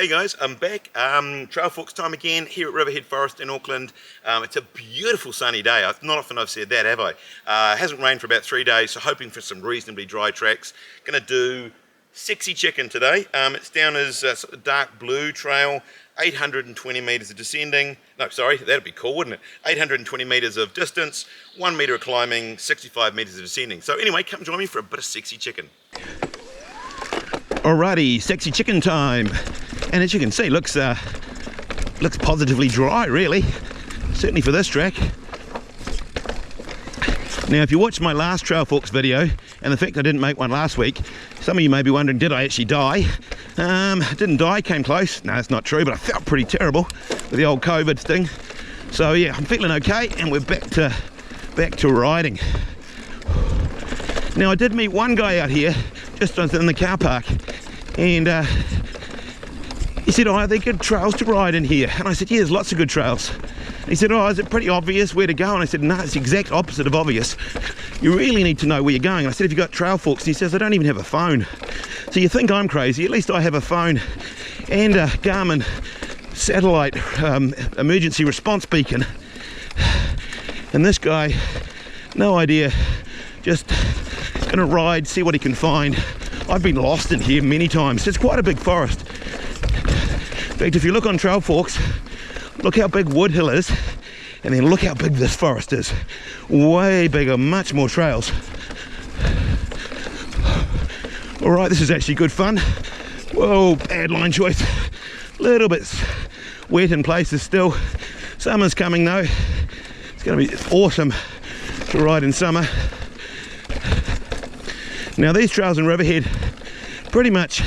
Hey guys, I'm back. Trail Forks time again here at Riverhead Forest in Auckland. It's a beautiful sunny day. Not often I've said that, have I? It hasn't rained for about 3 days, so hoping for some reasonably dry tracks. Gonna do Sexy Chicken today. It's down as a sort of dark blue trail, 820 metres of descending. No, sorry, that'd be cool, wouldn't it? 820 metres of distance, 1 metre of climbing, 65 metres of descending. So anyway, come join me for a bit of Sexy Chicken. Alrighty, Sexy Chicken time. And as you can see, looks positively dry, really. Certainly for this track. Now, if you watched my last Trail Forks video, and the fact I didn't make one last week, some of you may be wondering, did I actually die? Didn't die, came close. No, that's not true, but I felt pretty terrible with the old COVID thing. So yeah, I'm feeling okay, and we're back to riding. Now, I did meet one guy out here, just in the car park, and he said, oh, are there good trails to ride in here? And I said, yeah, there's lots of good trails. And he said, oh, is it pretty obvious where to go? And I said, no, it's the exact opposite of obvious. You really need to know where you're going. And I said, have you got Trail Forks? And he says, I don't even have a phone. So you think I'm crazy, at least I have a phone and a Garmin satellite emergency response beacon. And this guy, no idea, just gonna ride, see what he can find. I've been lost in here many times. It's quite a big forest. In fact, if you look on Trail Forks, look how big Wood Hill is, and then look how big this forest is. Way bigger, much more trails. All right, this is actually good fun. Whoa, bad line choice. A little bit wet in places still. Summer's coming though. It's gonna be awesome to ride in summer. Now these trails in Riverhead, pretty much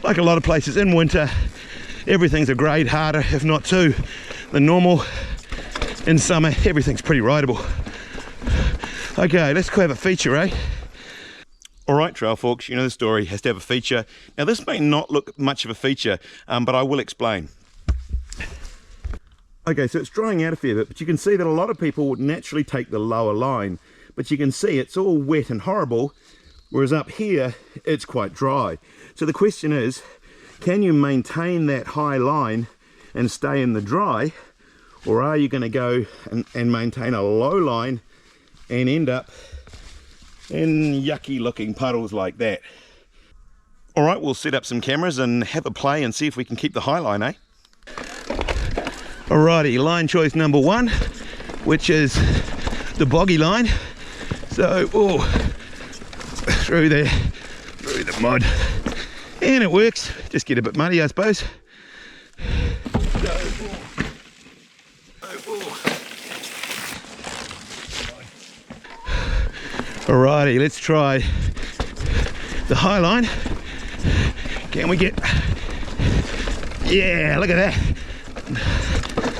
like a lot of places in winter, everything's a grade harder, if not two, than normal. In summer, everything's pretty rideable. Okay, let's have a feature, eh? All right, Trail Forks, you know the story, has to have a feature. Now this may not look much of a feature, but I will explain. Okay, so it's drying out a fair bit, but you can see that a lot of people would naturally take the lower line, but you can see it's all wet and horrible, whereas up here, it's quite dry. So the question is, can you maintain that high line and stay in the dry, or are you going to go and maintain a low line and end up in yucky looking puddles like that? All right, we'll set up some cameras and have a play and see if we can keep the high line, eh? Alrighty, line choice number one, which is the boggy line. So, through there, through the mud. And it works, just get a bit muddy I suppose. Alrighty, let's try the high line. Can we get, yeah, look at that.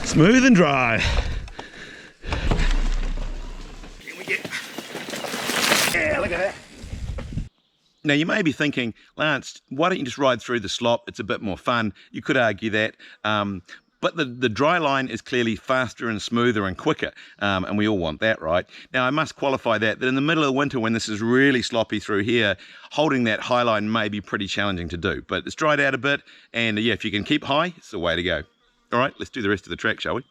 Smooth and dry. Can we get, yeah, look at that. Now you may be thinking, Lance, why don't you just ride through the slop? It's a bit more fun. You could argue that. But the dry line is clearly faster and smoother and quicker, and we all want that, right? Now I must qualify that in the middle of winter when this is really sloppy through here, holding that high line may be pretty challenging to do, but it's dried out a bit, and yeah, if you can keep high, it's the way to go. All right, let's do the rest of the track, shall we?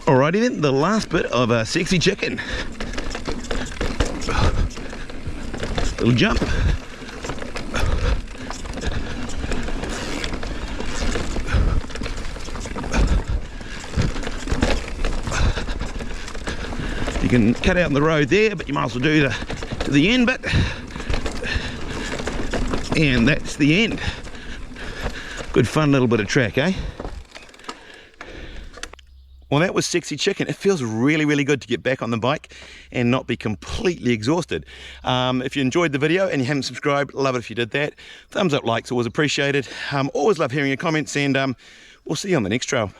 Alrighty then, the last bit of a Sexy Chicken. Little jump. You can cut out in the road there, but you might as well do the end bit. And that's the end. Good fun little bit of track, eh? Well, that was Sexy Chicken. It feels really, really good to get back on the bike and not be completely exhausted. If you enjoyed the video and you haven't subscribed, love it if you did that. Thumbs up, likes, always appreciated. Always love hearing your comments, and we'll see you on the next trail.